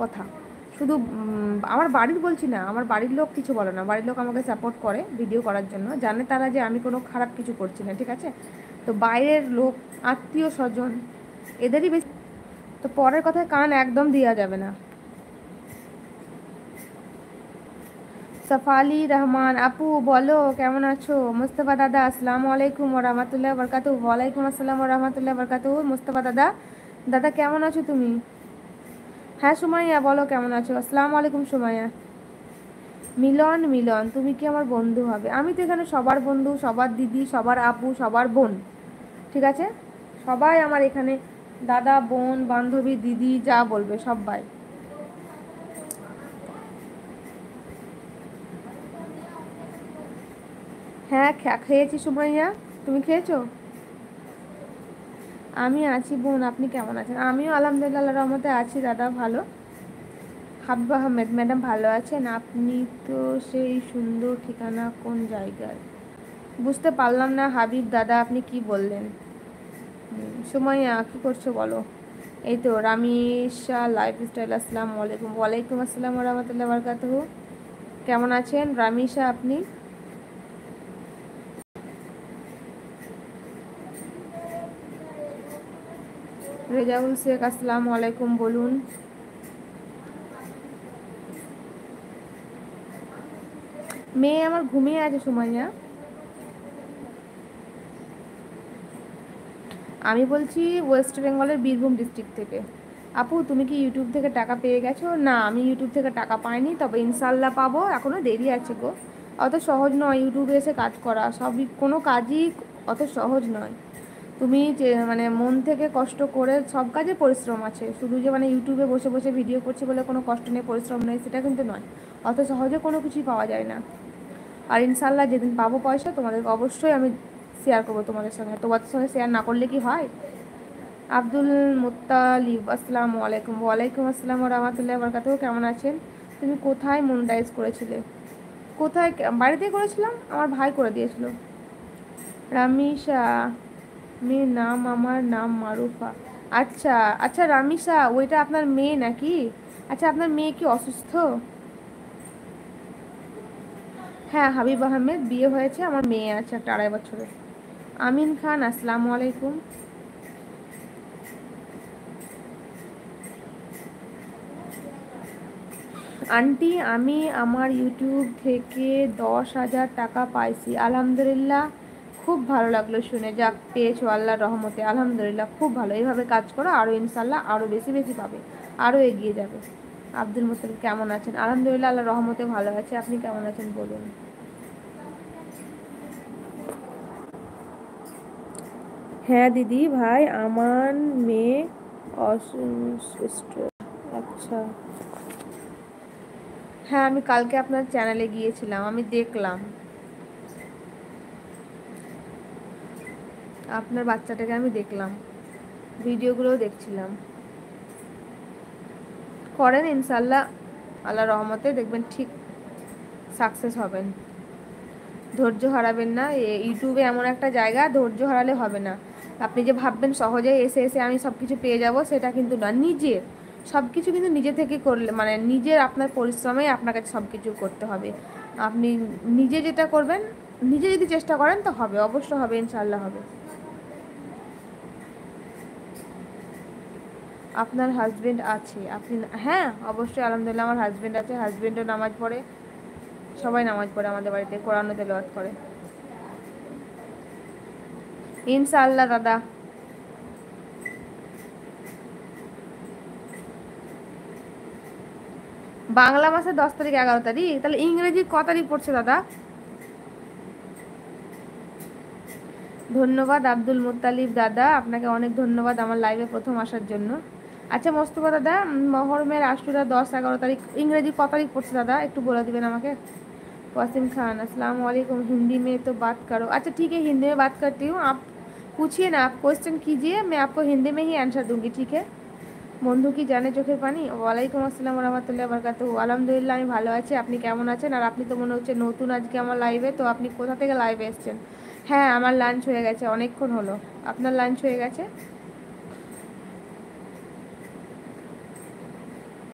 কথা শুধু আমার বাড়ির বলছি না, আমার বাড়ির লোক কিছু বলে না, বাড়ির লোক আমাকে সাপোর্ট করে ভিডিও করার জন্য, জানে তারা যে আমি কোনো খারাপ কিছু করছি না, ঠিক আছে। তো বাইরের লোক, আত্মীয় স্বজন, এদেরই বেশি। তো পরের কথায় কান একদম দেওয়া যাবে না। সাফালি রহমান আপু বলো কেমন আছো? মুস্তফা দাদা আসসালামু আলাইকুম ওয়া রাহমাতুল্লাহি ওয়া বারাকাতুহু। ওয়ালাইকুম আসসালাম ওয়া রাহমাতুল্লাহি ওয়া বারাকাতুহু। মুস্তফা দাদা, দাদা কেমন আছো তুমি? হ্যাঁ সুমাইয়া বলো কেমন আছো? আসসালামু আলাইকুম সুমাইয়া। মিলন, মিলন তুমি কি আমার বন্ধু হবে? আমি তো এখানে সবার বন্ধু, সবার দিদি, সবার আপু, সবার বোন, ঠিক আছে। সবাই আমার এখানে দাদা, বোন, বান্ধবী, দিদি, যা বলবে সবাই। হ্যাঁ খেয়েছি সুমাইয়া, তুমি খেয়েছো? আমি আছি বোন, আপনি কেমন আছেন? আমিও আলহামদুলিল্লাহ আল্লাহর রহমতে আছি দাদা, ভালো। হাবিব আহমেদ ম্যাডাম ভালো আছেন আপনি? তো সেই সুন্দর ঠিকানা কোন জায়গায়? বুঝতে পারলাম না হাবিব দাদা, আপনি কি বললেন? সুমাইয়া কি করছো বলো? এই তো রামিশা লাইফস্টাইল, আসসালামু আলাইকুম। ওয়ালাইকুম আসসালাম রহমতুল্লাহ বরকাতুহু। কেমন আছেন রামিশা আপনি? রেজাউল শেখ, আসসালামু আলাইকুম, বলুন। মেয়ে আমার ঘুমিয়ে আছে সুমাইয়া। আমি বলছি ওয়েস্ট বেঙ্গলের বীরভূম ডিস্ট্রিক্ট থেকে। আপু তুমি কি ইউটিউব থেকে টাকা পেয়ে গেছো? না আমি ইউটিউব থেকে টাকা পাইনি, তবে ইনশাল্লাহ পাবো, এখনও দেরি আছে গো। অত সহজ নয় ইউটিউবে এসে কাজ করা, সবই কোনো কাজই অত সহজ নয়। তুমি যে মানে মন থেকে কষ্ট করে, সব কাজে পরিশ্রম আছে, শুধু যে মানে ইউটিউবে বসে বসে ভিডিও করছি বলে কোনো কষ্ট নেই, পরিশ্রম নেই, সেটা কিন্তু নয়। অত সহজে কোনো কিছুই পাওয়া যায় না। আর ইনশাল্লাহ যেদিন পাবো পয়সা তোমাদেরকে অবশ্যই আমি শেয়ার করবো তোমাদের সঙ্গে, তোমাদের সঙ্গে শেয়ার না করলে কি হয়। আব্দুল মুত্তালিব, আসসালামু আলাইকুম। ওয়ালাইকুম আসসালাম রহমতুল্লাহ বরকাতুহু। কেমন আছেন? তুমি কোথায় মনিটাইজ করেছিলে? কোথায়? বাড়িতেই করেছিলাম, আমার ভাই করে দিয়েছিল। রামিশা মেয়ের নাম, আমার নাম মারুফা। আচ্ছা আচ্ছা রামিশা, ওইটা আপনার মেয়ে নাকি? আচ্ছা আপনার মেয়ে কি অসুস্থ? হ্যাঁ হাবিব আহমেদ, বিয়ে হয়েছে, আমার মেয়ে আছে একটা 2.5 বছরের। আমিন খান, আসসালামু আলাইকুম। আন্টি আমি আমার ইউটিউব থেকে 10,000 টাকা পাইছি, আলহামদুলিল্লাহ। খুব ভালো লাগলো শুনে, যাক পেয়েছো আল্লাহর রহমতে, আলহামদুলিল্লাহ খুব ভালো। এইভাবে কাজ করো, আরও ইনশাল্লাহ আরও বেশি বেশি পাবে, আরও এগিয়ে যাবে। আব্দুল মুতালিব কেমন আছেন? আলহামদুলিল্লাহ আল্লাহর রহমতে ভালো আছে, আপনি কেমন আছেন বলুন। হ্যাঁ দিদি ভাই, আমার মেয়ে অসুস্থ। আচ্ছা হ্যাঁ, আমি কালকে আপনার চ্যানেলে গিয়েছিলাম, আমি দেখলাম আপনার বাচ্চাটাকে, আমি দেখলাম ভিডিওগুলোও দেখছিলাম। করেন ইনশাল্লাহ, আল্লাহ রহমতে দেখবেন ঠিক সাকসেস হবেন। ধৈর্য হারাবেন না, ইউটিউবে এমন একটা জায়গা, ধৈর্য হারালে হবে না। আপনি যে ভাববেন সহজেই এসে এসে আমি সব কিছু পেয়ে যাব, সেটা কিন্তু না। নিজের সব কিছু কিন্তু নিজে থেকে করলে, মানে নিজের আপনার পরিশ্রমেই আপনার কাছে সব কিছু করতে হবে। আপনি নিজে যেটা করবেন, নিজে যদি চেষ্টা করেন তো হবে, অবশ্য হবে, ইনশাল্লাহ হবে। আপনার হাজবেন্ড আছে? আপনি হ্যাঁ অবশ্যই আলহামদুলিল্লাহ আমার হাজবেন্ড আছে, হাজবেন্ডও নামাজ পড়ে, সবাই নামাজ পড়ে আমাদের বাড়িতে, কোরআন তেলাওয়াত করে ইনশাআল্লাহ দাদা। বাংলা মাসের 10 তারিখ, 11 তারিখ, তাহলে ইংরেজি ক তারিখ পড়ছে দাদা? ধন্যবাদ আব্দুল মুত্তালিব দাদা, আপনাকে অনেক ধন্যবাদ আমার লাইভে প্রথম আসার জন্য। আচ্ছা মোস্তফা দাদা, মহরমের আশুরা 10-11 তারিখ, ইংরেজি ক তারিখ পড়ছে দাদা একটু বলে দিবেন আমাকে। वसीम खान, अस्सलाम वालेकुम। हिंदी में तो बात करो। अच्छा ठीक है, हिंदी में बात करती हूँ, आप पूछिए ना, आप क्वेश्चन कीजिए, मैं आपको हिंदी में ही आंसर दूंगी, ठीक है। বন্ধু কি জানে চোখের পানি? ওয়ালাইকুম আসসালাম রহমতুল্লাহ বরকাতুহু। আলহামদুলিল্লাহ আমি ভালো আছি, আপনি কেমন আছেন? আর আপনি তো মনে হচ্ছে নতুন আজকে আমার লাইভে, তো আপনি কোথা থেকে লাইভে এসেছেন? হ্যাঁ আমার লাঞ্চ হয়ে গেছে, অনেকক্ষণ হলো। আপনার লাঞ্চ হয়ে গেছে?